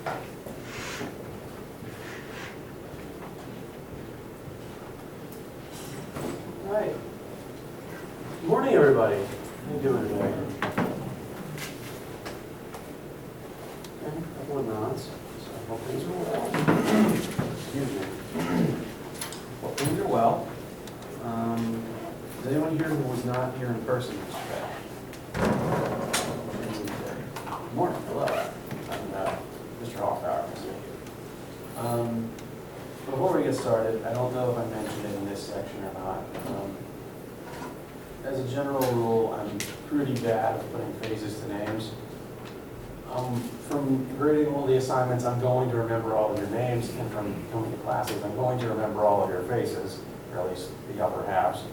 All right. Good morning, everybody. How you doing today? Okay, a couple of nods. So I hope things are well. Excuse me. Hope things are well. Is anyone here who was not here in person yesterday? Good morning. Hello. I'm Mr. Hoffbauer. Nice to meet you. Before we get started, I don't know if I mentioned it in this section or not. As a general rule, I'm pretty bad at putting faces to names. From grading all the assignments, I'm going to remember all of your names, and from coming to classes, I'm going to remember all of your faces, or at least the upper halves.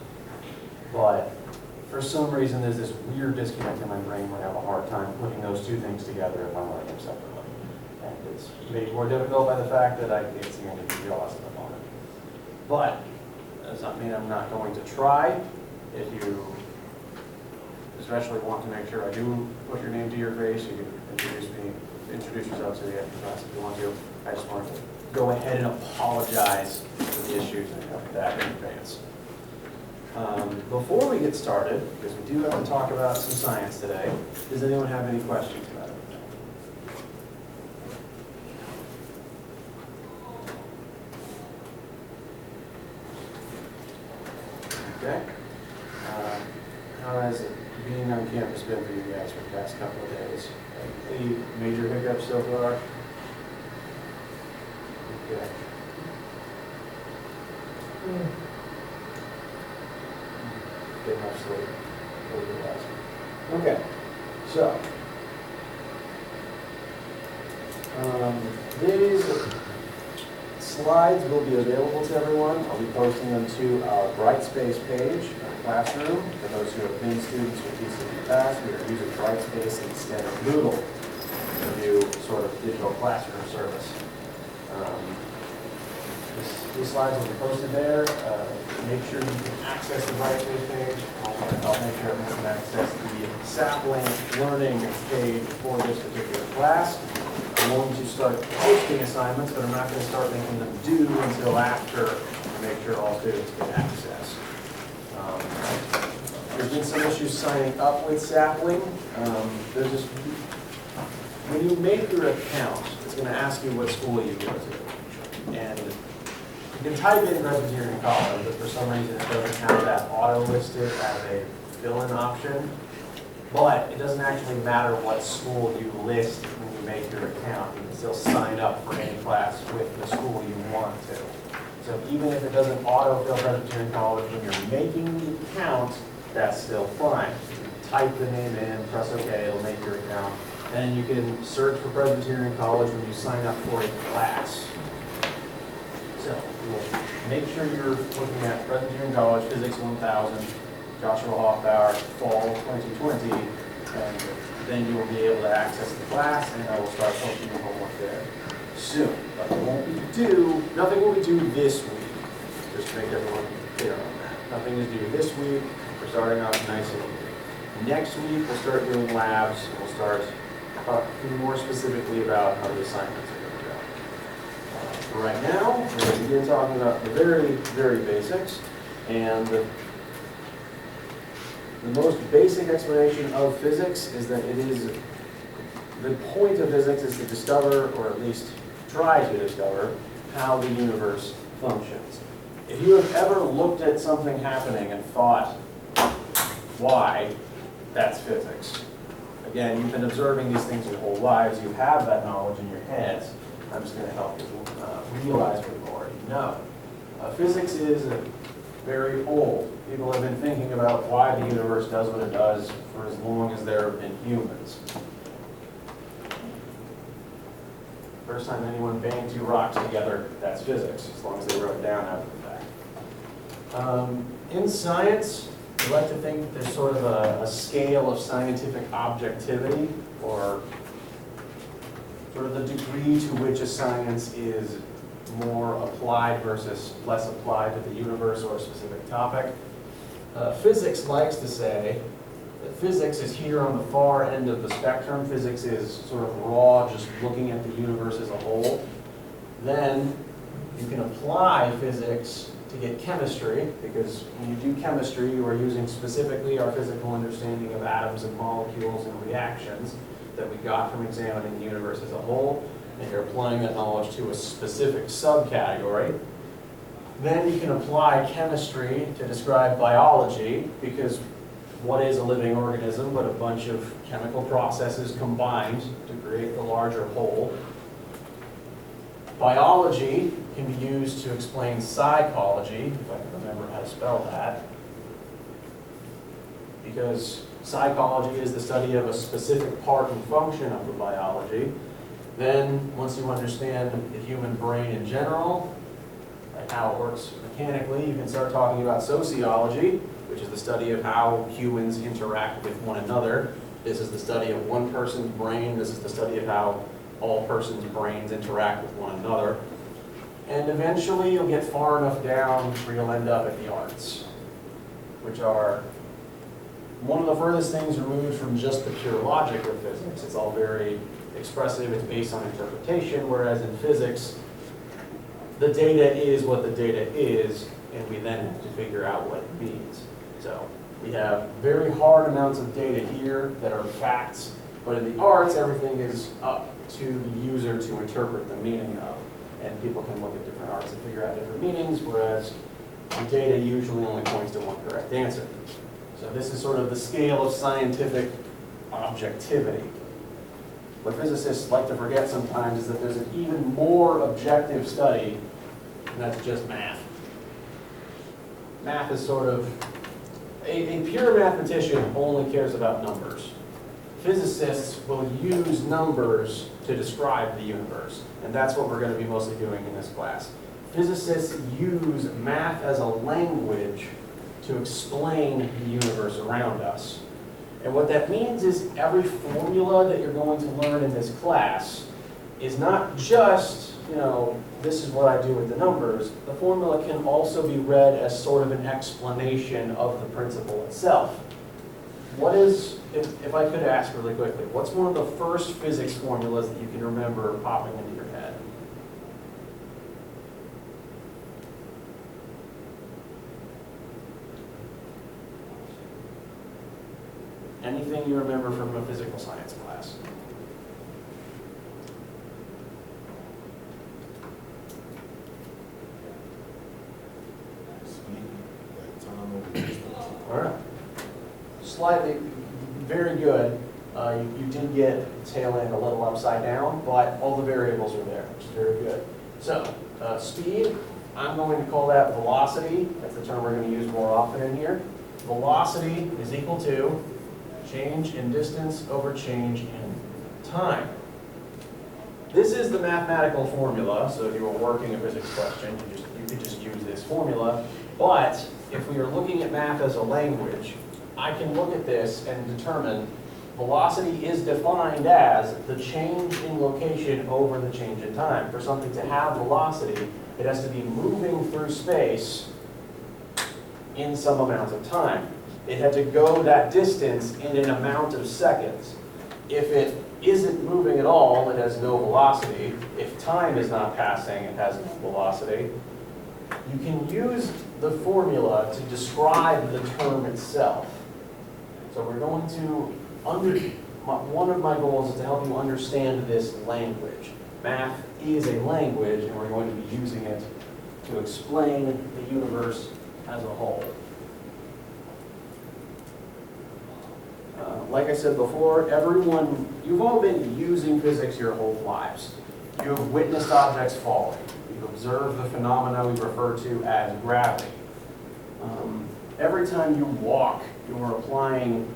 But for some reason, there's this weird disconnect in my brain where I have a hard time putting those two things together if I'm learning them separately. And it's made more difficult by the fact that I can't see any details at the moment. But that does not mean I'm not going to try. If you especially want to make sure I do put your name to your face, you can introduce yourself to the class if you want to. I just wanted to go ahead and apologize for the issues and have that in advance. Before we get started, because we do have to talk about some science today, does anyone have any questions about it? Okay. How has being on campus been for you guys for the past couple of days? Any major hiccups so far? Okay. Get enough sleep. Okay, so these slides will be available to everyone. I'll be posting them to our Brightspace page, our classroom. For those who have been students with PCD in the past, we are using Brightspace instead of Moodle to do sort of digital classroom service. These slides will be posted there. Make sure you can access the Brightspace page. I'll make sure everyone can access the Sapling Learning page for this particular class. I'm going to start posting assignments, but I'm not going to start making them due until after to make sure all students get access. There's been some issues signing up with Sapling. There's just, when you make your account, it's going to ask you what school you go to. And you can type in Presbyterian College, but for some reason it doesn't have that auto listed as a fill-in option. But it doesn't actually matter what school you list when you make your account. You can still sign up for any class with the school you want to. So even if it doesn't auto-fill Presbyterian College when you're making the account, that's still fine. Type the name in, press OK, it'll make your account. And you can search for Presbyterian College when you sign up for a class. So we'll make sure you're looking at Presbyterian College, Physics 1000, Joshua Hoffbauer, fall 2020, and then you will be able to access the class, and I will start posting your homework there soon. But it won't be due, nothing will be due this week, just to make everyone clear on that. Nothing is due this week. We're starting off nice and easy. Next week, we'll start doing labs. We'll start talking more specifically about how the assignments are going to go. For right now, we're going to begin talking about the very, very basics, and the most basic explanation of physics is that it is, the point of physics is to discover, or at least try to discover, how the universe functions. If you have ever looked at something happening and thought, why, that's physics. Again, you've been observing these things your whole lives, you have that knowledge in your heads. I'm just going to help you realize what you already know. Physics is very old. People have been thinking about why the universe does what it does for as long as there have been humans. First time anyone banged two rocks together, that's physics, as long as they wrote it down after the fact. In science, we like to think that there's sort of a scale of scientific objectivity, or sort of the degree to which a science is more applied versus less applied to the universe or a specific topic. Physics likes to say Physics is here on the far end of the spectrum. Physics is sort of raw, just looking at the universe as a whole. Then you can apply physics to get chemistry, because when you do chemistry, you are using specifically our physical understanding of atoms and molecules and reactions that we got from examining the universe as a whole, and you're applying that knowledge to a specific subcategory. Then you can apply chemistry to describe biology, because what is a living organism but a bunch of chemical processes combined to create the larger whole. Biology can be used to explain psychology, if I can remember how to spell that, because psychology is the study of a specific part and function of the biology. Then, once you understand the human brain in general, like how it works mechanically, you can start talking about sociology, which is the study of how humans interact with one another. This is the study of one person's brain. This is the study of how all persons' brains interact with one another. And eventually you'll get far enough down where you'll end up at the arts, which are one of the furthest things removed from just the pure logic of physics. It's all very expressive, it's based on interpretation, whereas in physics, the data is what the data is, and we then have to figure out what it means. So we have very hard amounts of data here that are facts, but in the arts, everything is up to the user to interpret the meaning of. And people can look at different arts and figure out different meanings, whereas the data usually only points to one correct answer. So this is sort of the scale of scientific objectivity. What physicists like to forget sometimes is that there's an even more objective study, and that's just math. Math is sort of, a pure mathematician only cares about numbers. Physicists will use numbers to describe the universe, and that's what we're going to be mostly doing in this class. Physicists use math as a language to explain the universe around us. And what that means is every formula that you're going to learn in this class is not just, this is what I do with the numbers. The formula can also be read as sort of an explanation of the principle itself. What is, if I could ask really quickly, what's one of the first physics formulas that you can remember popping into your head? Anything you remember from a physical science class? All right. Slightly, very good. You did get the tail end a little upside down, but all the variables are there, which is very good. So, speed, I'm going to call that velocity. That's the term we're going to use more often in here. Velocity is equal to change in distance over change in time. This is the mathematical formula, so if you were working a physics question, you could just use this formula. But if we are looking at math as a language, I can look at this and determine velocity is defined as the change in location over the change in time. For something to have velocity, it has to be moving through space in some amount of time. It had to go that distance in an amount of seconds. If it isn't moving at all, it has no velocity. If time is not passing, it has no velocity. You can use the formula to describe the term itself. So we're going to, one of my goals is to help you understand this language. Math is a language, and we're going to be using it to explain the universe as a whole. Like I said before, you've all been using physics your whole lives. You have witnessed objects falling. You've observed the phenomena we refer to as gravity. Every time you walk, you're applying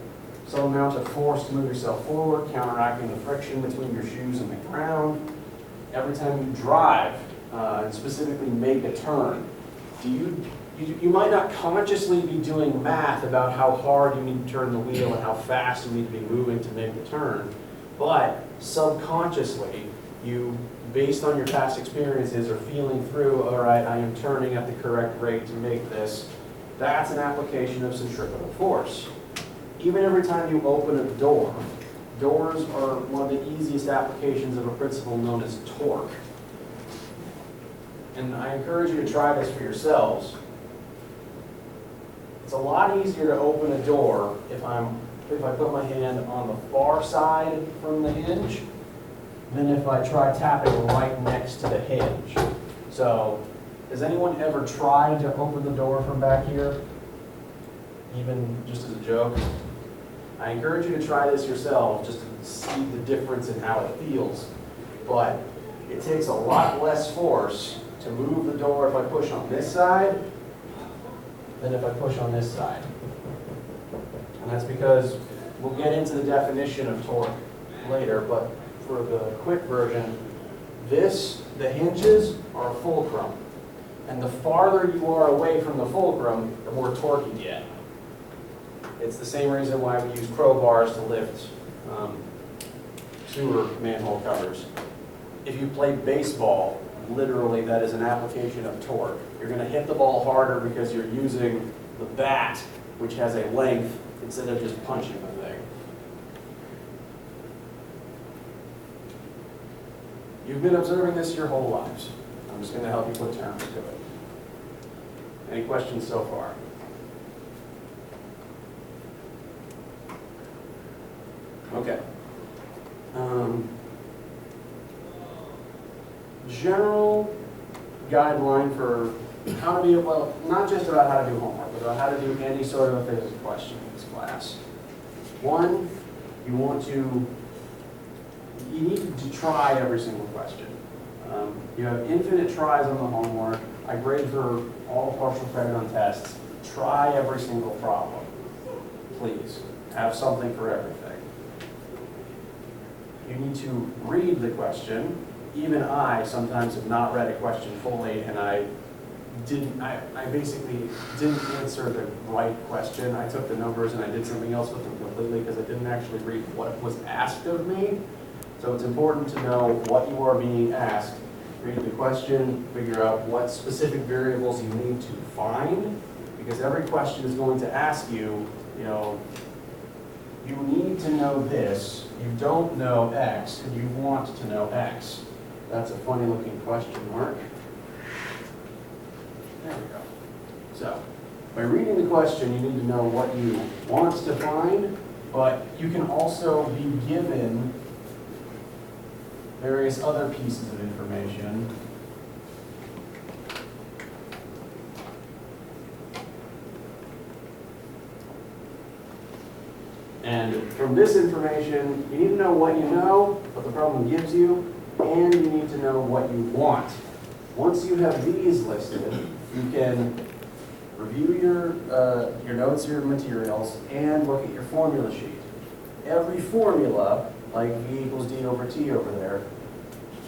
some amount of force to move yourself forward, counteracting the friction between your shoes and the ground. Every time you drive, and specifically make a turn, you might not consciously be doing math about how hard you need to turn the wheel and how fast you need to be moving to make the turn, but subconsciously, you, based on your past experiences, are feeling through, all right, I am turning at the correct rate to make this. That's an application of centripetal force. even every time you open a door, doors are one of the easiest applications of a principle known as torque. And I encourage you to try this for yourselves. It's a lot easier to open a door if I put my hand on the far side from the hinge than if I try tapping right next to the hinge. So, has anyone ever tried to open the door from back here? Even just as a joke? I encourage you to try this yourself just to see the difference in how it feels. But it takes a lot less force to move the door if I push on this side than if I push on this side. And that's because we'll get into the definition of torque later, but for the quick version, the hinges are a fulcrum. And the farther you are away from the fulcrum, the more torque you get. It's the same reason why we use crowbars to lift sewer manhole covers. If you play baseball, literally that is an application of torque. You're going to hit the ball harder because you're using the bat, which has a length, instead of just punching the thing. You've been observing this your whole lives. I'm just going to help you put terms to it. Any questions so far? Okay. General guideline for how to be, well, not just about how to do homework, but about how to do any sort of a physics question in this class. One, you need to try every single question. You have infinite tries on the homework. I grade for all partial credit on tests. Try every single problem. Please, have something for everything. You need to read the question. Even I sometimes have not read a question fully, and I basically didn't answer the right question. I took the numbers and I did something else with them completely because I didn't actually read what was asked of me. So it's important to know what you are being asked. Read the question, figure out what specific variables you need to find, because every question is going to ask you, you need to know this, you don't know X, and you want to know X. That's a funny looking question mark. There we go. So, by reading the question, you need to know what you want to find, but you can also be given various other pieces of information. And from this information, you need to know what you know, what the problem gives you, and you need to know what you want. Once you have these listed, you can review your notes, your materials, and look at your formula sheet. Every formula, like V equals D over T over there,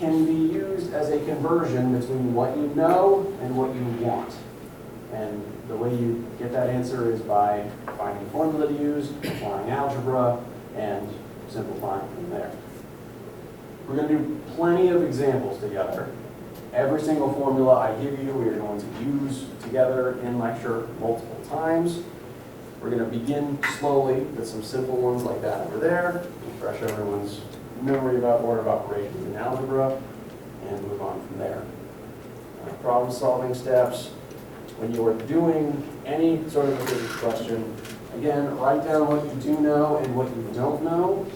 can be used as a conversion between what you know and what you want. And the way you get that answer is by finding a formula to use, applying algebra, and simplifying from there. We're going to do plenty of examples together. Every single formula I give you, we are going to use together in lecture multiple times. We're going to begin slowly with some simple ones like that over there, refresh everyone's memory about order of operations in algebra, and move on from there. Problem solving steps. When you are doing any sort of a physics question, again, write down what you do know and what you don't know.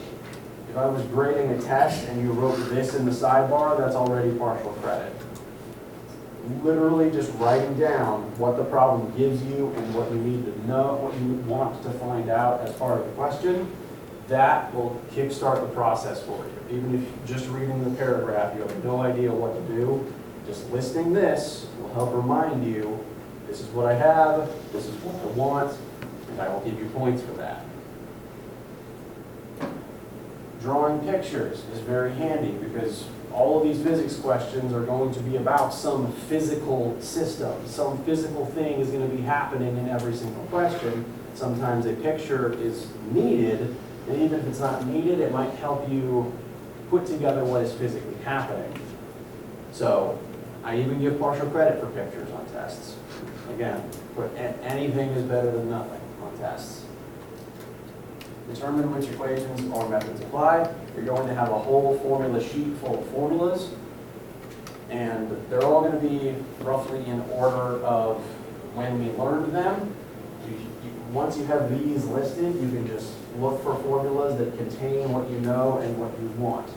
If I was grading a test and you wrote this in the sidebar, that's already partial credit. Literally just writing down what the problem gives you and what you need to know, what you want to find out as part of the question, that will kickstart the process for you. Even if you're just reading the paragraph, you have no idea what to do, just listing this will help remind you, this is what I have, this is what I want, and I will give you points for that. Drawing pictures is very handy because all of these physics questions are going to be about some physical system. Some physical thing is going to be happening in every single question. Sometimes a picture is needed, and even if it's not needed, it might help you put together what is physically happening. So I even give partial credit for pictures on tests. Again, anything is better than nothing on tests. determine which equations or methods apply. You're going to have a whole formula sheet full of formulas, and they're all going to be roughly in order of when we learned them. Once you have these listed, you can just look for formulas that contain what you know and what you want.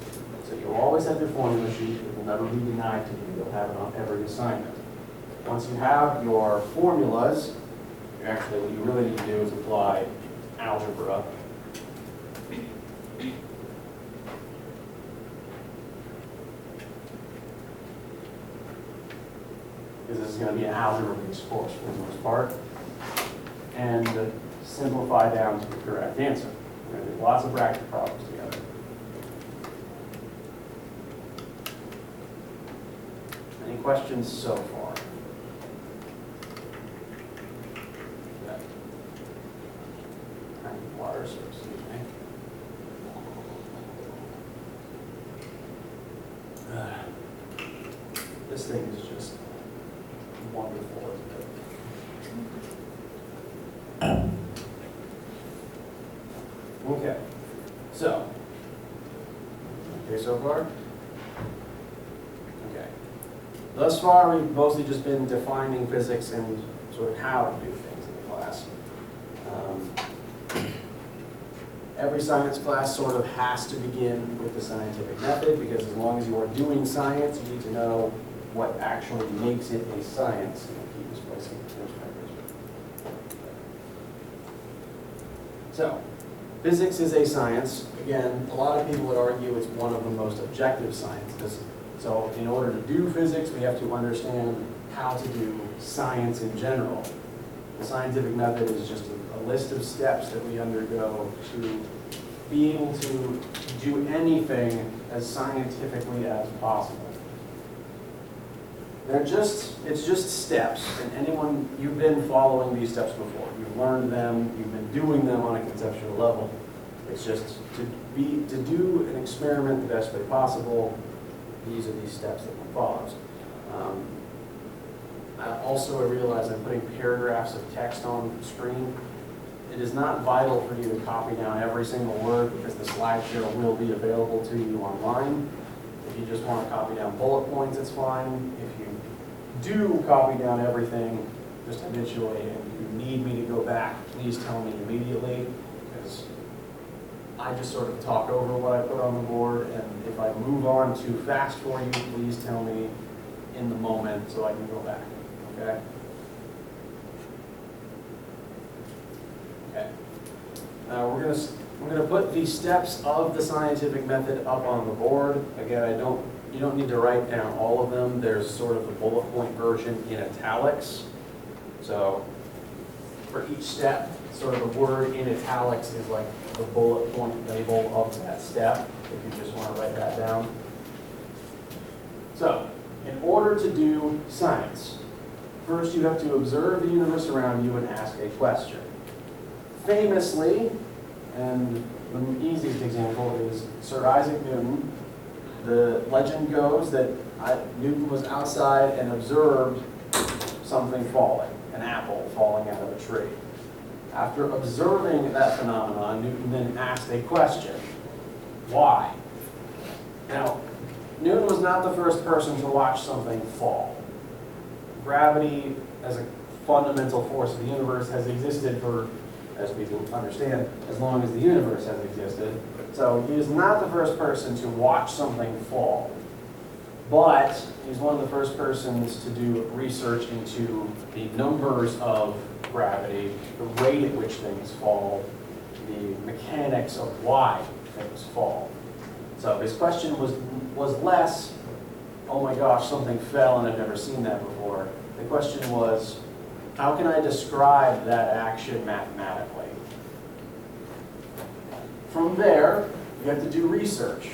So you'll always have your formula sheet. It will never be denied to you. You'll have it on every assignment. Once you have your formulas, actually what you really need to do is apply algebra. Because this is going to be an algebra-based course for the most part. And simplify down to the correct answer. We're going to do lots of bracket problems together. Any questions so far? Yeah. I need water, so excuse me. This thing is just wonderful, isn't it? Okay, so, okay so far? Okay. Thus far, we've mostly just been defining physics and sort of how to do things in the class. Every science class sort of has to begin with the scientific method, because as long as you are doing science, you need to know what actually makes it a science. Keep displacing So, physics is a science. Again, a lot of people would argue it's one of the most objective sciences. So in order to do physics, we have to understand how to do science in general. The scientific method is just a list of steps that we undergo to be able to do anything as scientifically as possible. It's just steps, and you've been following these steps before. You've learned them, you've been doing them on a conceptual level. It's just to do an experiment the best way possible. These are these steps that one follows. Also, I realize I'm putting paragraphs of text on the screen. It is not vital for you to copy down every single word, because the slideshow will be available to you online. If you just want to copy down bullet points, it's fine. If you do copy down everything, just habitually, and you need me to go back, please tell me immediately, because I just sort of talk over what I put on the board, and if I move on too fast for you, please tell me in the moment so I can go back, okay? Okay. Now we're gonna put the steps of the scientific method up on the board. Again, you don't need to write down all of them. There's sort of the bullet point version in italics. So for each step, sort of the word in italics is like the bullet point label of that step, if you just want to write that down. So, in order to do science, first you have to observe the universe around you and ask a question. Famously, and the easiest example is Sir Isaac Newton. The legend goes that Newton was outside and observed something falling, an apple falling out of a tree. After observing that phenomenon, Newton then asked a question. Why? Now, Newton was not the first person to watch something fall. Gravity, as a fundamental force of the universe, has existed for, as people understand, as long as the universe has existed. So he is not the first person to watch something fall. But he's one of the first persons to do research into the numbers of gravity, the rate at which things fall, the mechanics of why things fall. So his question was less, oh my gosh, something fell and I've never seen that before. The question was, how can I describe that action mathematically? From there, you have to do research.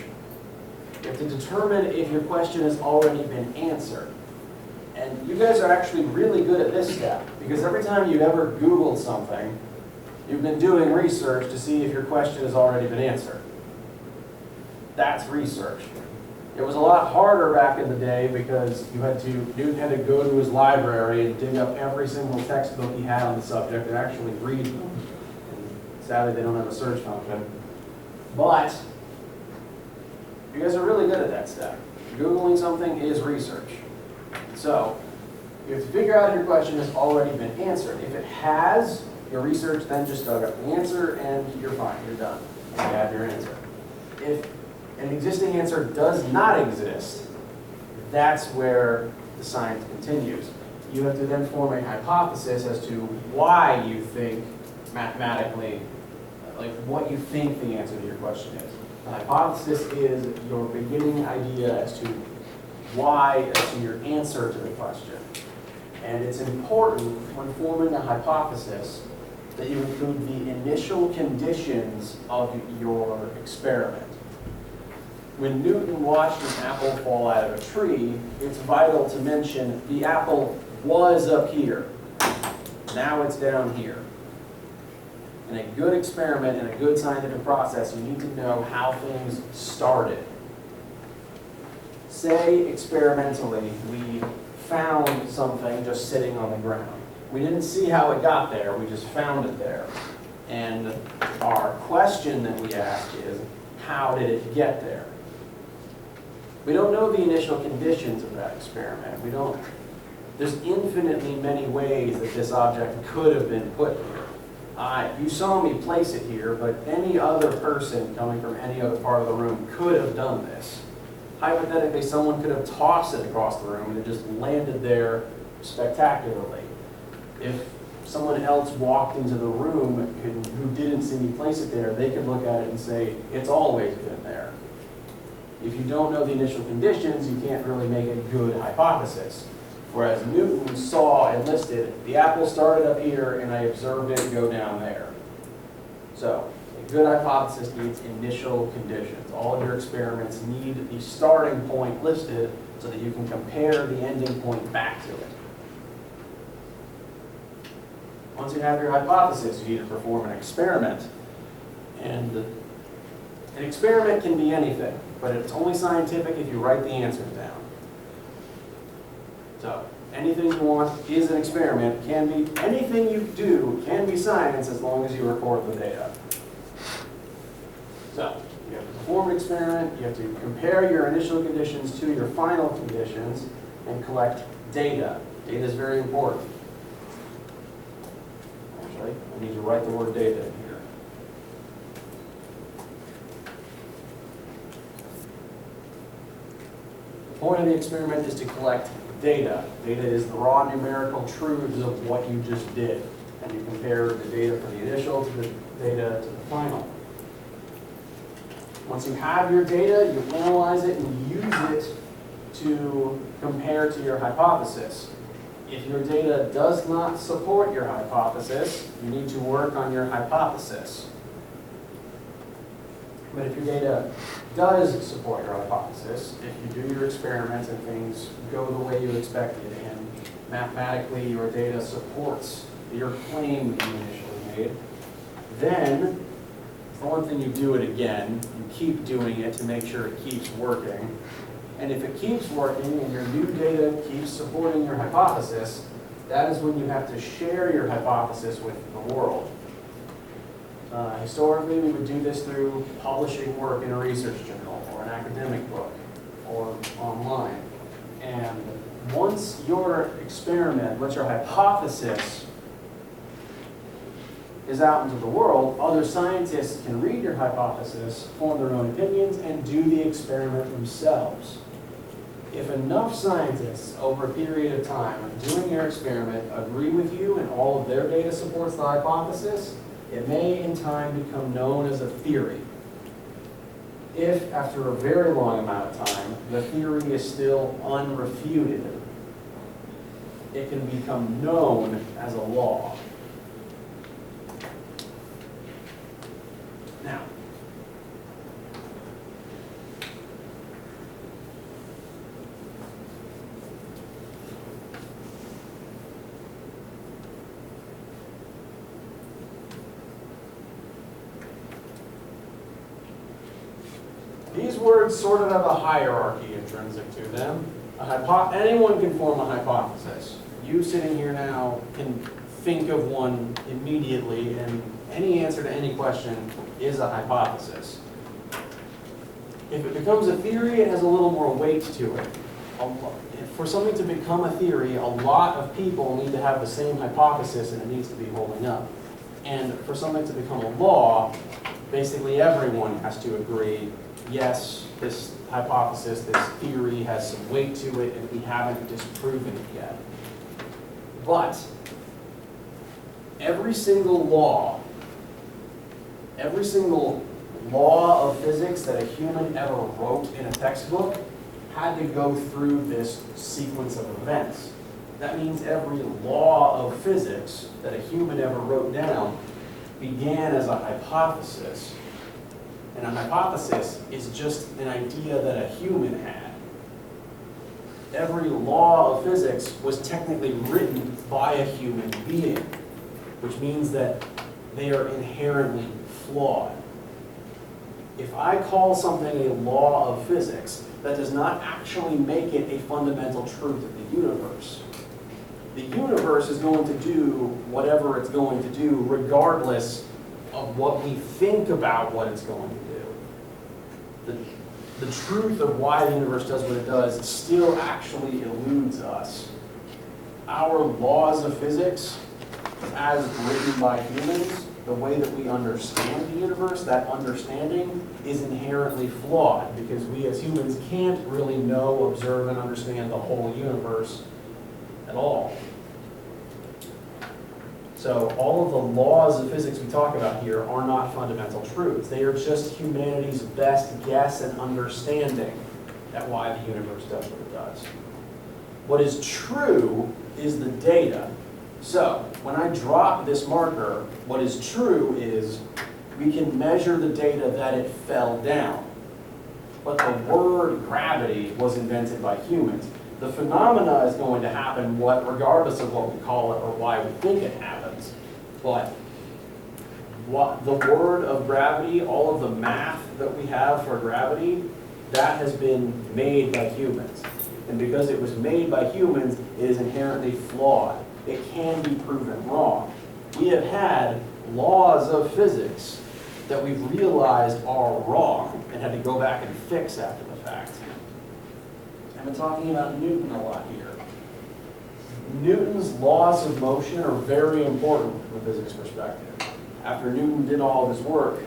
You have to determine if your question has already been answered. And you guys are actually really good at this step, because every time you've ever Googled something, you've been doing research to see if your question has already been answered. That's research. It was a lot harder back in the day because Newton had to go to his library and dig up every single textbook he had on the subject and actually read them. And Sadly, they don't have a search function. But you guys are really good at that step. Googling something is research. So you have to figure out if your question has already been answered. If it has, your research then just dug up the answer and you're fine, you're done. You have your answer. If an existing answer does not exist, that's where the science continues. You have to then form a hypothesis as to why you think mathematically, like what you think the answer to your question is. The hypothesis is your beginning idea as to why, as to your answer to the question. And it's important when forming a hypothesis that you include the initial conditions of your experiment. When Newton watched an apple fall out of a tree, it's vital to mention the apple was up here. Now it's down here. In a good experiment, in a good scientific process, you need to know how things started. Say, experimentally, we found something just sitting on the ground. We didn't see how it got there, we just found it there. And our question that we ask is, how did it get there? We don't know the initial conditions of that experiment. There's infinitely many ways that this object could have been put here. You saw me place it here, but any other person coming from any other part of the room could have done this. Hypothetically, someone could have tossed it across the room and it just landed there spectacularly. If someone else walked into the room who didn't see me place it there, they could look at it and say, it's always been there. If you don't know the initial conditions, you can't really make a good hypothesis. Whereas Newton saw and listed, the apple started up here and I observed it go down there. So, a good hypothesis needs initial conditions. All of your experiments need the starting point listed so that you can compare the ending point back to it. Once you have your hypothesis, you need to perform an experiment. And an experiment can be anything, but it's only scientific if you write the answers down. So, anything you want is an experiment. Anything you do can be science as long as you record the data. So, you have to perform an experiment, you have to compare your initial conditions to your final conditions, and collect data. Data is very important. Actually, I need to write the word data in here. The point of the experiment is to collect data. Data is the raw numerical truths of what you just did. And you compare the data for the initial to the data to the final. Once you have your data, you analyze it and use it to compare to your hypothesis. If your data does not support your hypothesis, you need to work on your hypothesis. But if your data does support your hypothesis, if you do your experiments and things go the way you expected, and mathematically your data supports your claim that you initially made, then for one thing, you do it again. You keep doing it to make sure it keeps working. And if it keeps working and your new data keeps supporting your hypothesis, that is when you have to share your hypothesis with the world. Historically, we would do this through publishing work in a research journal or an academic book or online. And once your experiment, once your hypothesis is out into the world, other scientists can read your hypothesis, form their own opinions, and do the experiment themselves. If enough scientists over a period of time doing your experiment agree with you and all of their data supports the hypothesis, it may in time become known as a theory. If, after a very long amount of time, the theory is still unrefuted, it can become known as a law. Now, these words sort of have a hierarchy intrinsic to them. Anyone can form a hypothesis. You sitting here now can think of one immediately, and any answer to any question is a hypothesis. If it becomes a theory, it has a little more weight to it. For something to become a theory, a lot of people need to have the same hypothesis and it needs to be holding up. And for something to become a law, basically everyone has to agree, yes, this hypothesis, this theory has some weight to it and we haven't disproven it yet. But every single law of physics that a human ever wrote in a textbook had to go through this sequence of events. That means every law of physics that a human ever wrote down began as a hypothesis. And a hypothesis is just an idea that a human had. Every law of physics was technically written by a human being, which means that they are inherently flawed. If I call something a law of physics, that does not actually make it a fundamental truth of the universe. The universe is going to do whatever it's going to do regardless of what we think about what it's going to do. The truth of why the universe does what it does still actually eludes us. Our laws of physics, as written by humans, the way that we understand the universe, that understanding is inherently flawed because we as humans can't really know, observe, and understand the whole universe at all. So all of the laws of physics we talk about here are not fundamental truths. They are just humanity's best guess and understanding at why the universe does what it does. What is true is the data. So when I drop this marker, what is true is we can measure the data that it fell down. But the word gravity was invented by humans. The phenomena is going to happen regardless of what we call it or why we think it happens. But the word of gravity, all of the math that we have for gravity, that has been made by humans. And because it was made by humans, it is inherently flawed. It can be proven wrong. We have had laws of physics that we've realized are wrong and had to go back and fix after the fact. I've been talking about Newton a lot here. Newton's laws of motion are very important from a physics perspective. After Newton did all of his work,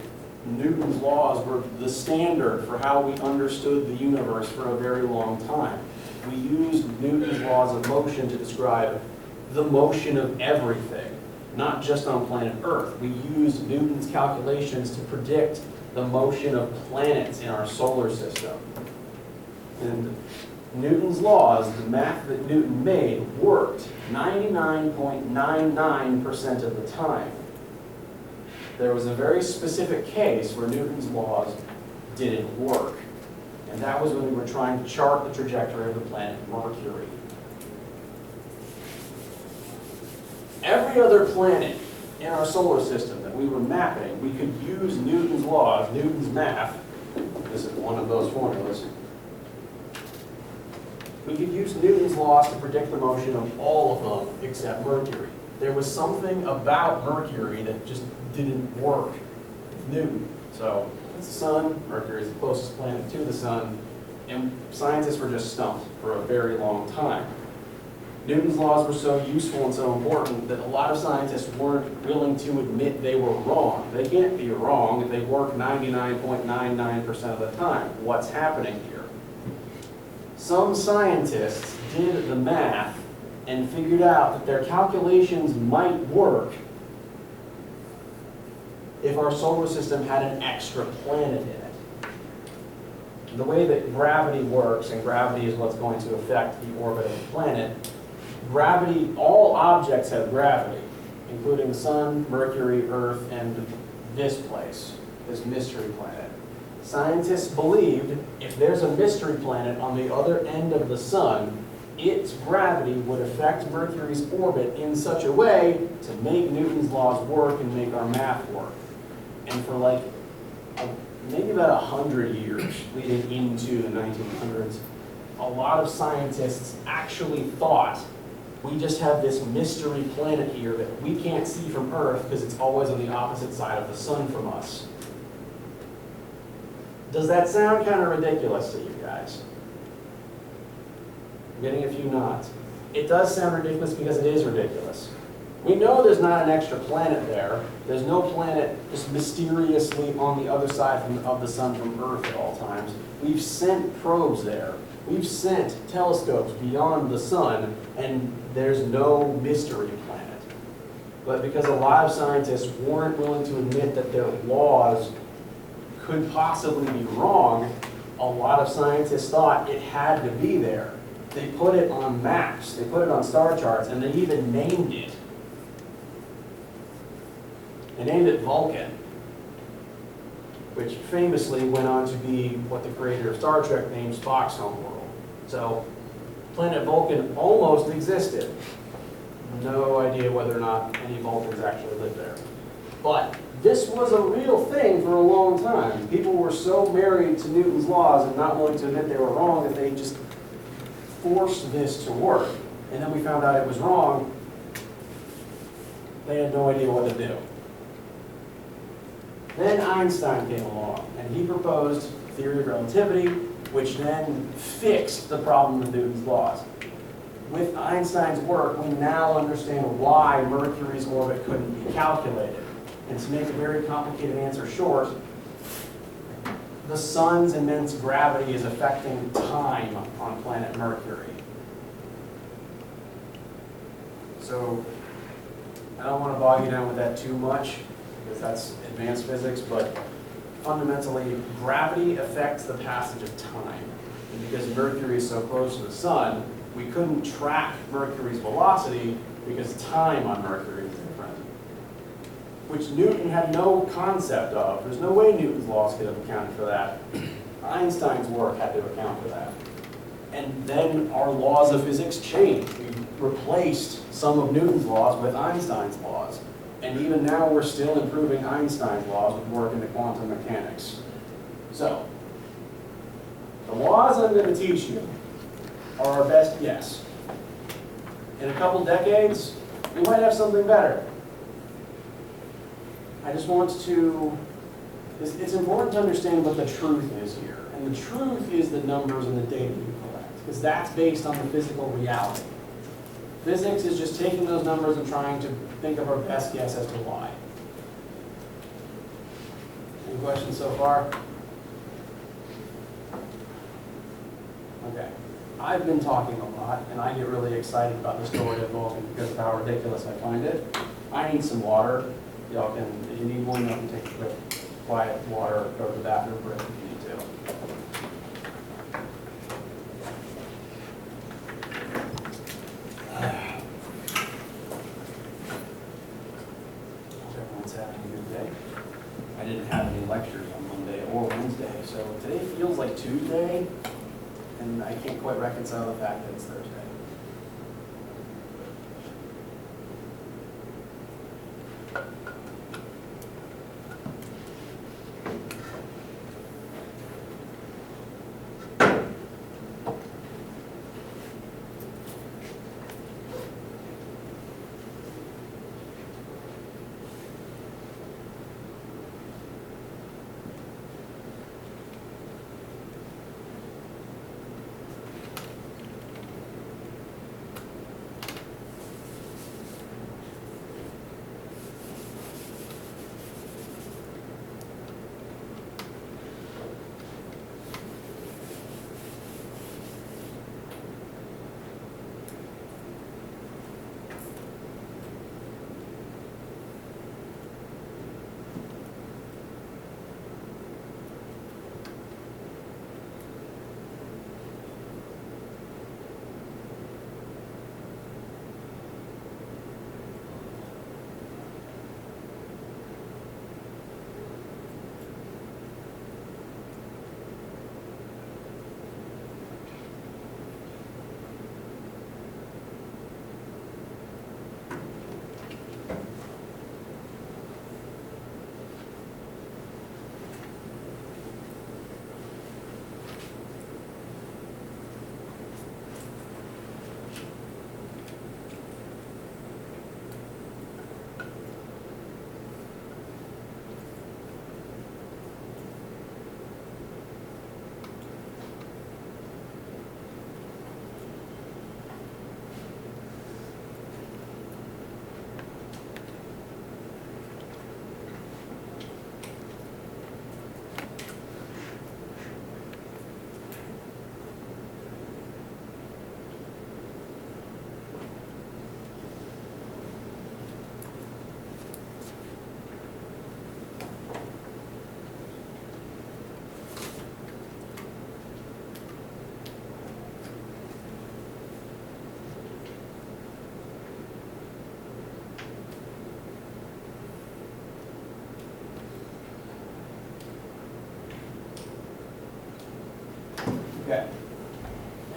Newton's laws were the standard for how we understood the universe for a very long time. We used Newton's laws of motion to describe the motion of everything, not just on planet Earth. We used Newton's calculations to predict the motion of planets in our solar system. And Newton's laws, the math that Newton made, worked 99.99% of the time. There was a very specific case where Newton's laws didn't work, and that was when we were trying to chart the trajectory of the planet Mercury. Every other planet in our solar system that we were mapping, we could use Newton's laws, Newton's math. This is one of those formulas. We could use Newton's laws to predict the motion of all of them except Mercury. There was something about Mercury that just didn't work with Newton. So it's the sun, Mercury is the closest planet to the sun, and scientists were just stumped for a very long time. Newton's laws were so useful and so important that a lot of scientists weren't willing to admit they were wrong. They can't be wrong if they work 99.99% of the time. What's happening here? Some scientists did the math and figured out that their calculations might work if our solar system had an extra planet in it. The way that gravity works, and gravity is what's going to affect the orbit of the planet, gravity, all objects have gravity, including the sun, Mercury, Earth, and this place, this mystery planet. Scientists believed if there's a mystery planet on the other end of the sun, its gravity would affect Mercury's orbit in such a way to make Newton's laws work and make our math work. And for like maybe about 100 years leading into the 1900s, a lot of scientists actually thought We just have this mystery planet here that we can't see from Earth because it's always on the opposite side of the sun from us. Does that sound kind of ridiculous to you guys? I'm getting a few nods. It does sound ridiculous because it is ridiculous. We know there's not an extra planet there. There's no planet just mysteriously on the other side of the sun from Earth at all times. We've sent probes there. We've sent telescopes beyond the sun, and there's no mystery planet. But because a lot of scientists weren't willing to admit that their laws could possibly be wrong, a lot of scientists thought it had to be there. They put it on maps, they put it on star charts, and they even named it. They named it Vulcan, which famously went on to be what the creator of Star Trek named Spock's homeworld. So, planet Vulcan almost existed. No idea whether or not any Vulcans actually lived there. But this was a real thing for a long time. People were so married to Newton's laws and not willing to admit they were wrong that they just forced this to work. And then we found out it was wrong. They had no idea what to do. Then Einstein came along, and he proposed theory of relativity, which then fixed the problem with Newton's laws. With Einstein's work, we now understand why Mercury's orbit couldn't be calculated. And to make a very complicated answer short, the sun's immense gravity is affecting time on planet Mercury. So, I don't want to bog you down with that too much, because that's advanced physics, but fundamentally, gravity affects the passage of time. And because Mercury is so close to the sun, we couldn't track Mercury's velocity because time on Mercury is different, which Newton had no concept of. There's no way Newton's laws could have accounted for that. Einstein's work had to account for that. And then our laws of physics changed. We replaced some of Newton's laws with Einstein's laws. And even now we're still improving Einstein's laws with work into quantum mechanics. So, the laws I'm going to teach you are our best guess. In a couple decades, we might have something better. I just want to, it's important to understand what the truth is here. And the truth is the numbers and the data you collect, because that's based on the physical reality. Physics is just taking those numbers and trying to think of our best guess as to why. Any questions so far? Okay. I've been talking a lot, and I get really excited about the story of Vulcan because of how ridiculous I find it. I need some water. Y'all can, if you need one, y'all can take a quick, quiet water, go to the bathroom break if you need to. Hope everyone's having a good day. I didn't have any lectures on Monday or Wednesday, so today feels like Tuesday, and I can't quite reconcile the fact that it's Thursday.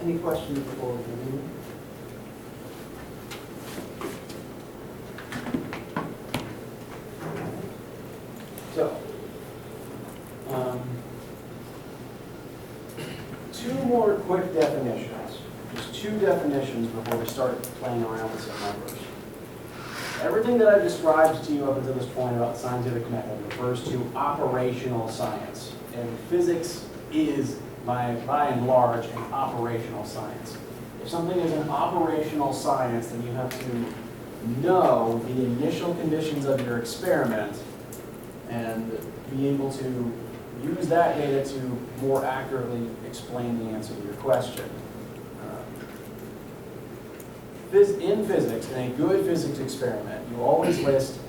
Any questions before we continue? So, two more quick definitions. Just two definitions before we start playing around with some numbers. Everything that I've described to you up until this point about the scientific method refers to operational science. And physics is, by and large, an operational science. If something is an operational science, then you have to know the initial conditions of your experiment and be able to use that data to more accurately explain the answer to your question. In physics, in a good physics experiment, you always list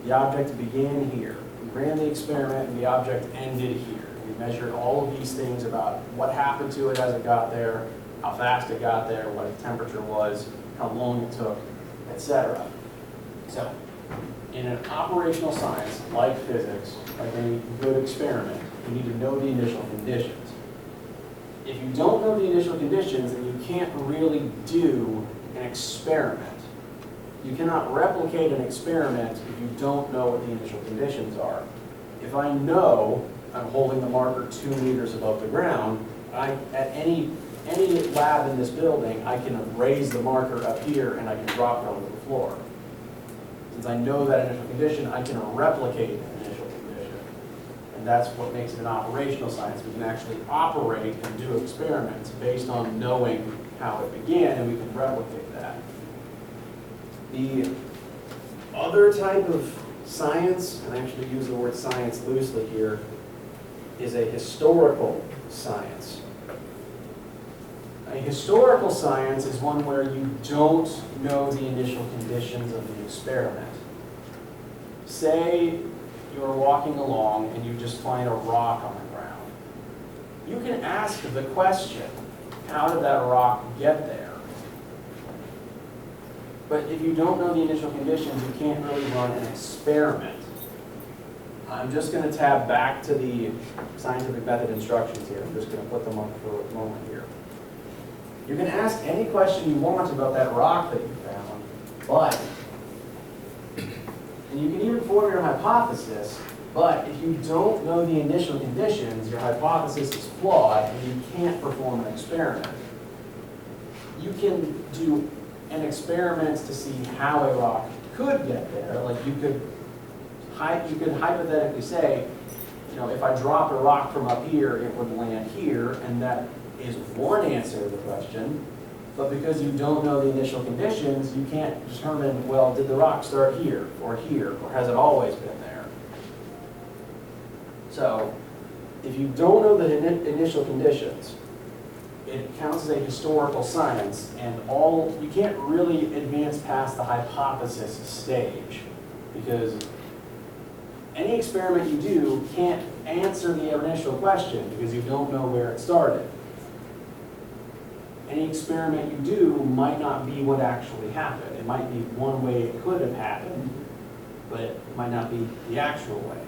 the object began here. We ran the experiment and the object ended here. We measured all of these things about what happened to it as it got there, how fast it got there, what its temperature was, how long it took, etc. So, in an operational science like physics, like any good experiment, you need to know the initial conditions. If you don't know the initial conditions, then you can't really do an experiment. You cannot replicate an experiment if you don't know what the initial conditions are. If I know I'm holding the marker 2 meters above the ground, at any lab in this building, I can raise the marker up here and I can drop it onto the floor. Since I know that initial condition, I can replicate an initial condition. And that's what makes it an operational science. We can actually operate and do experiments based on knowing how it began, and we can replicate that. The other type of science, and I actually use the word science loosely here, is a historical science. A historical science is one where you don't know the initial conditions of the experiment. Say you're walking along and you just find a rock on the ground. You can ask the question, how did that rock get there? But if you don't know the initial conditions, you can't really run an experiment. I'm just going to tab back to the scientific method instructions here. I'm just going to put them up for a moment here. You can ask any question you want about that rock that you found, but, and you can even form your hypothesis, but if you don't know the initial conditions, your hypothesis is flawed and you can't perform an experiment. You can do an experiment to see how a rock could get there. Like you could hypothetically say, if I dropped a rock from up here, it would land here, and that is one answer to the question. But because you don't know the initial conditions, you can't determine, well, did the rock start here, or has it always been there? So, if you don't know the initial conditions, it counts as a historical science, and you can't really advance past the hypothesis stage, because any experiment you do can't answer the initial question because you don't know where it started. Any experiment you do might not be what actually happened. It might be one way it could have happened, but it might not be the actual way.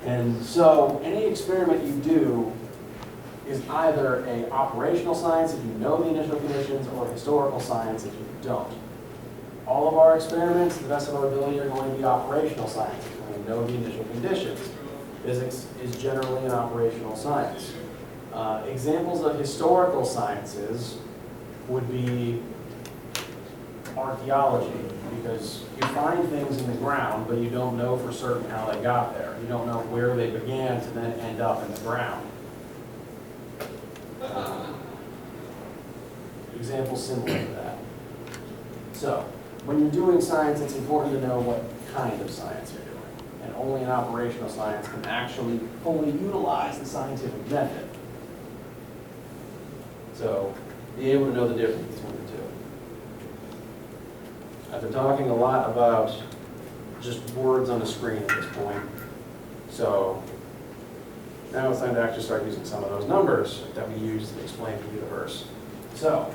And so any experiment you do is either an operational science if you know the initial conditions, or historical science if you don't. All of our experiments, to the best of our ability, are going to be operational science. We're going to know the initial conditions. Physics is generally an operational science. Examples of historical sciences would be archaeology, because you find things in the ground, but you don't know for certain how they got there. You don't know where they began to then end up in the ground. Examples similar to that. So, when you're doing science, it's important to know what kind of science you're doing. And only an operational science can actually fully utilize the scientific method. So, be able to know the difference between the two. I've been talking a lot about just words on the screen at this point. So, now it's time to actually start using some of those numbers that we use to explain the universe. So,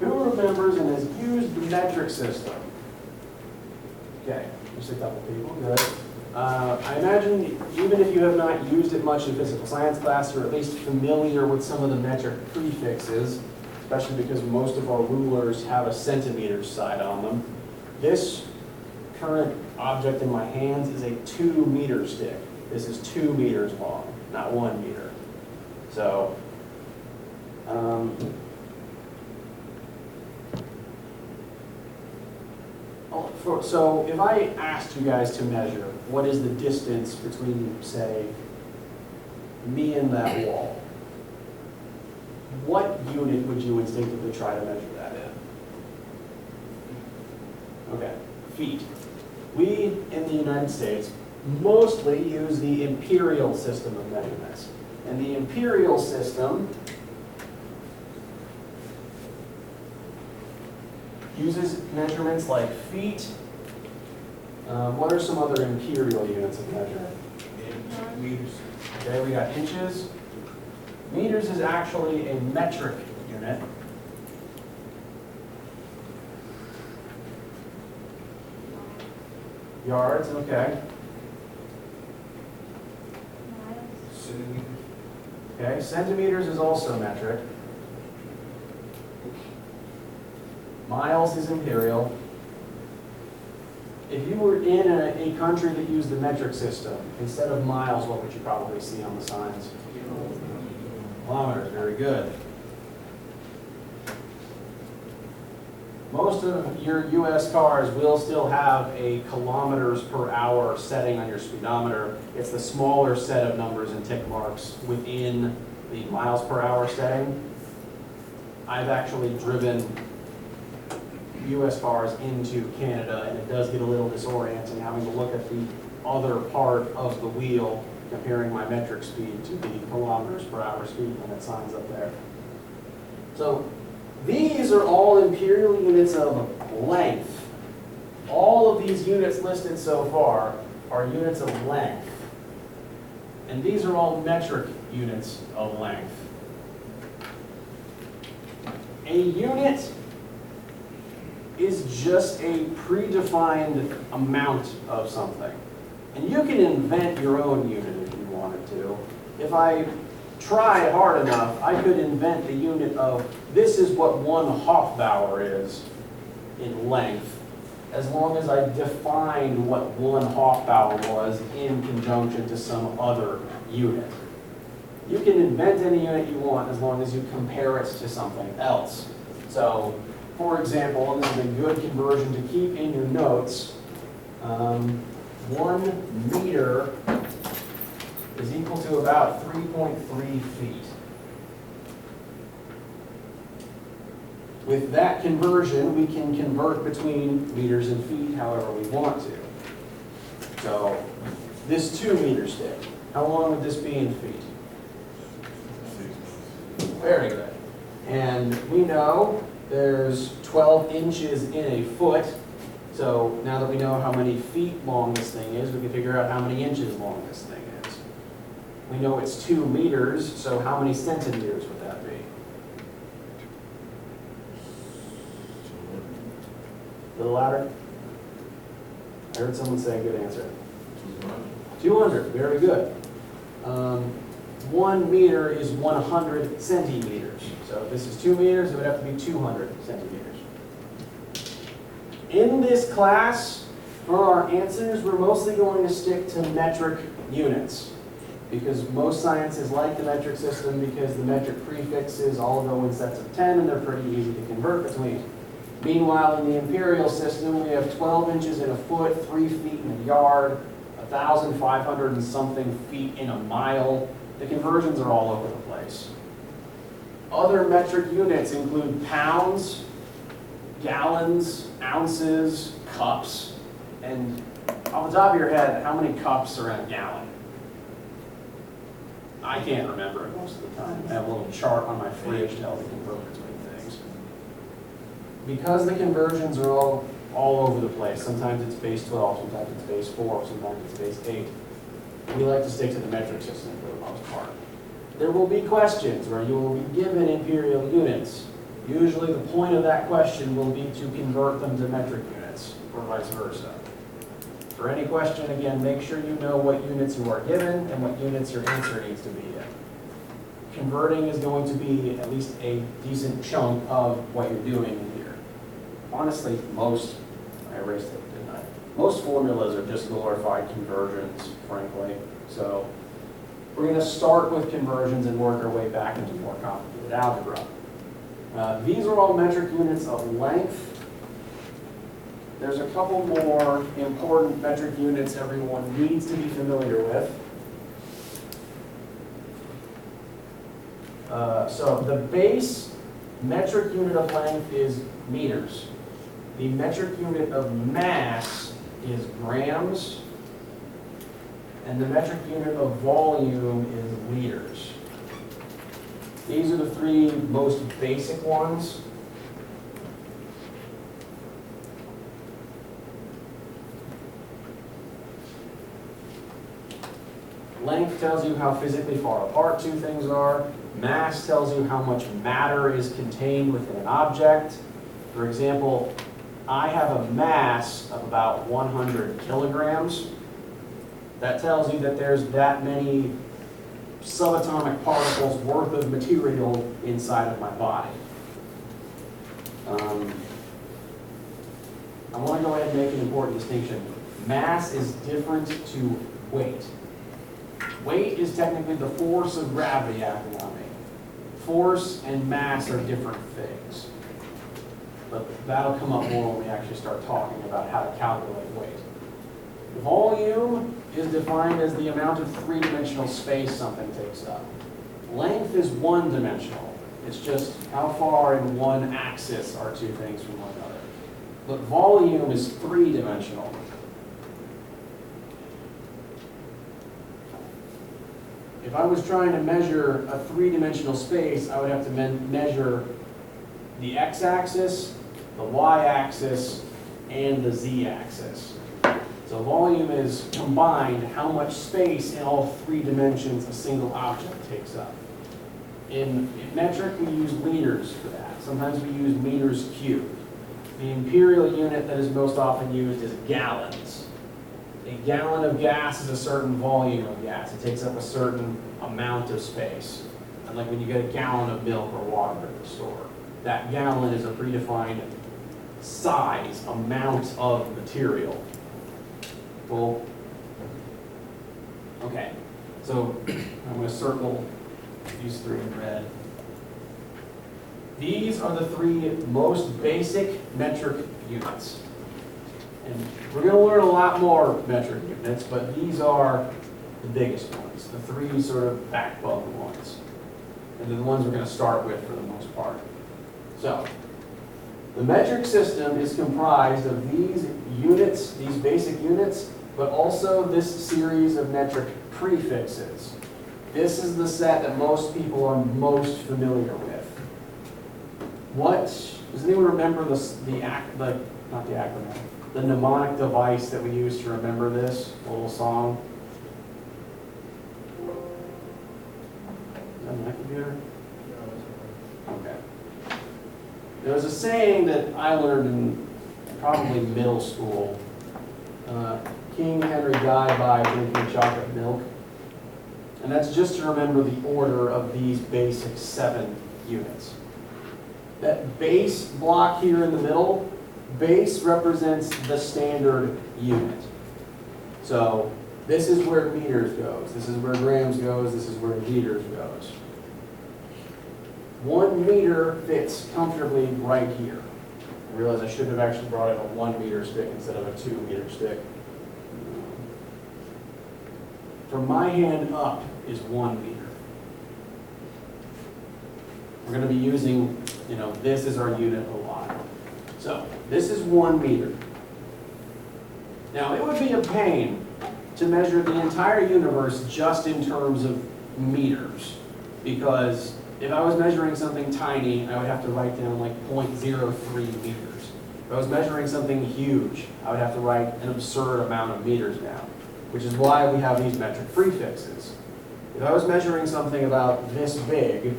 who remembers and has used the metric system? Okay, just a couple people, good. I imagine even if you have not used it much in physical science class, you're at least familiar with some of the metric prefixes, especially because most of our rulers have a centimeter side on them. This current object in my hands is a 2-meter stick. This is 2 meters long, not 1 meter. So, so if I asked you guys to measure what is the distance between, say, me and that wall, what unit would you instinctively try to measure that in? Okay, feet. We in the United States mostly use the imperial system of measurements. And the imperial system uses measurements like feet. What are some other imperial units of measurement? Meters. Okay, we got inches. Meters is actually a metric unit. Yards, okay. Centimeters. Okay, centimeters is also metric. Miles is imperial. If you were in a country that used the metric system, instead of miles, what would you probably see on the signs? Kilometers, very good. Most of your US cars will still have a kilometers per hour setting on your speedometer. It's the smaller set of numbers and tick marks within the miles per hour setting. I've actually driven US cars into Canada, and it does get a little disorienting having to look at the other part of the wheel, comparing my metric speed to the kilometers per hour speed limit signs up there. So these are all imperial units of length. All of these units listed so far are units of length. And these are all metric units of length. A unit is just a predefined amount of something. And you can invent your own unit if you wanted to. If I try hard enough, I could invent the unit of, this is what 1 Hofbauer is in length, as long as I defined what 1 Hofbauer was in conjunction to some other unit. You can invent any unit you want as long as you compare it to something else. So, for example, and this is a good conversion to keep in your notes, 1 meter is equal to about 3.3 feet. With that conversion, we can convert between meters and feet however we want to. So, this 2-meter stick, how long would this be in feet? Very good. And we know there's 12 inches in a foot. So now that we know how many feet long this thing is, we can figure out how many inches long this thing is. We know it's 2 meters, so how many centimeters would that be? A little louder? I heard someone say a good answer. 200, very good. 1 meter is 100 centimeters. So if this is 2 meters, it would have to be 200 centimeters. In this class, for our answers, we're mostly going to stick to metric units, because most sciences like the metric system because the metric prefixes all go in sets of 10 and they're pretty easy to convert between. Meanwhile, in the imperial system, we have 12 inches in a foot, 3 feet in a yard, 1,500 and something feet in a mile. The conversions are all over the place. Other metric units include pounds, gallons, ounces, cups, and off the top of your head, how many cups are in a gallon? I can't remember it most of the time. I have a little chart on my fridge to help me convert between things. Because the conversions are all over the place, sometimes it's base 12, sometimes it's base 4, sometimes it's base 8, we like to stick to the metric system for the most part. There will be questions where you will be given imperial units. Usually the point of that question will be to convert them to metric units, or vice versa. For any question, again, make sure you know what units you are given and what units your answer needs to be in. Converting is going to be at least a decent chunk of what you're doing here. Honestly, I erased it, didn't I? Most formulas are just glorified conversions, frankly. So we're going to start with conversions and work our way back into more complicated algebra. These are all metric units of length. There's a couple more important metric units everyone needs to be familiar with. So the base metric unit of length is meters. The metric unit of mass is grams. And the metric unit of volume is liters. These are the three most basic ones. Length tells you how physically far apart two things are. Mass tells you how much matter is contained within an object. For example, I have a mass of about 100 kilograms. That tells you that there's that many subatomic particles worth of material inside of my body. I want to go ahead and make an important distinction. Mass is different to weight. Weight is technically the force of gravity acting on me. Force and mass are different things. But that'll come up more when we actually start talking about how to calculate weight. Volume is defined as the amount of three-dimensional space something takes up. Length is one-dimensional. It's just how far in one axis are two things from one another. But volume is three-dimensional. If I was trying to measure a three-dimensional space, I would have to measure the x-axis, the y-axis, and the z-axis. So volume is combined how much space in all three dimensions a single object takes up. In metric, we use liters for that. Sometimes we use meters cubed. The imperial unit that is most often used is gallons. A gallon of gas is a certain volume of gas. It takes up a certain amount of space. And like when you get a gallon of milk or water at the store, that gallon is a predefined size, amount of material. Well, okay, so I'm going to circle these three in red. These are the three most basic metric units. And we're going to learn a lot more metric units, but these are the biggest ones, the three sort of backbone ones. And they're the ones we're going to start with for the most part. So, the metric system is comprised of these units, these basic units, but also this series of metric prefixes. This is the set that most people are most familiar with. Does anyone remember the mnemonic device that we use to remember this little song? Is that my computer? Okay. There was a saying that I learned in probably middle school. King Henry died by drinking chocolate milk. And that's just to remember the order of these basic 7 units. That base block here in the middle, base represents the standard unit. So this is where meters goes, this is where grams goes, this is where liters goes. 1 meter fits comfortably right here. I realize I should have actually brought in a 1 meter stick instead of a 2 meter stick. From my hand up is 1 meter. We're going to be using, this is our unit a lot. So this is 1 meter. Now it would be a pain to measure the entire universe just in terms of meters, because if I was measuring something tiny, I would have to write down like 0.03 meters. If I was measuring something huge, I would have to write an absurd amount of meters down, which is why we have these metric prefixes. If I was measuring something about this big,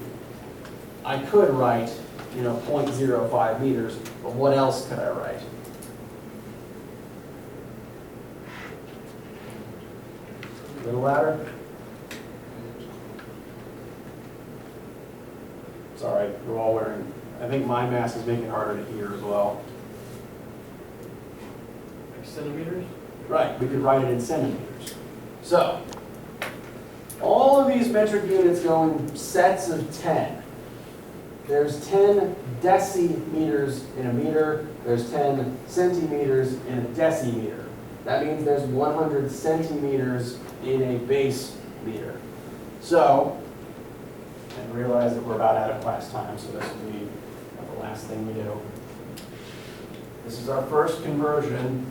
I could write, 0.05 meters, but what else could I write? the ladder? Sorry, we're all wearing, I think my mask is making it harder to hear as well. Like centimeters? Right, we could write it in centimeters. So, all of these metric units go in sets of 10. There's 10 decimeters in a meter, there's 10 centimeters in a decimeter. That means there's 100 centimeters in a base meter. So, and realize that we're about out of class time, so this will be the last thing we do. This is our first conversion.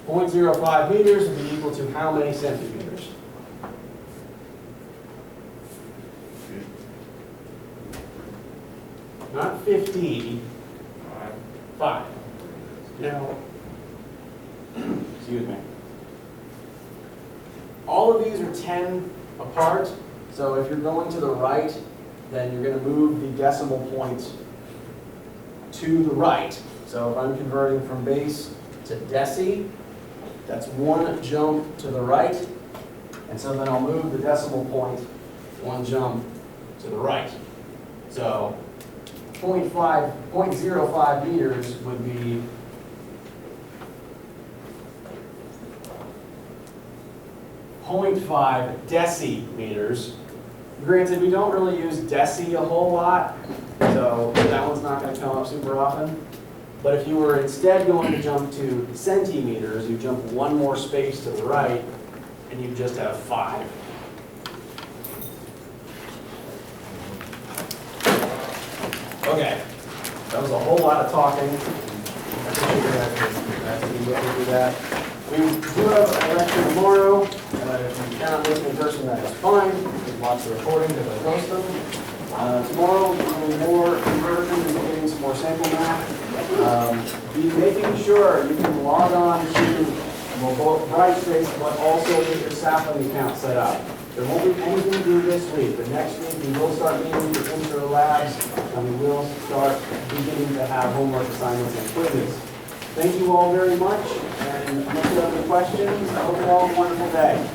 .05 meters would be equal to how many centimeters? Not 50, 5. Now, excuse me. All of these are 10 apart, so if you're going to the right, then you're going to move the decimal point to the right. So if I'm converting from base to deci, that's one jump to the right, and so then I'll move the decimal point one jump to the right. So 0.05 meters would be 0.5 decimeters. Granted, we don't really use deci a whole lot, so that one's not going to come up super often. But if you were instead going to jump to centimeters, you jump one more space to the right, and you just have 5. Okay, that was a whole lot of talking. I think you're going to have to be able to do that. We do have a lecture tomorrow. If you cannot make it in person, that is fine. You can watch the recording because I post them. Tomorrow, we'll do more conversions and getting some more sample math. Be making sure you can log on to both Brightspace, but also get your sapling account set up. There won't be anything to do this week, but next week we will start meeting with intro labs, and we will start beginning to have homework assignments and quizzes. Thank you all very much, and unless you have any questions, I hope you all have a wonderful day.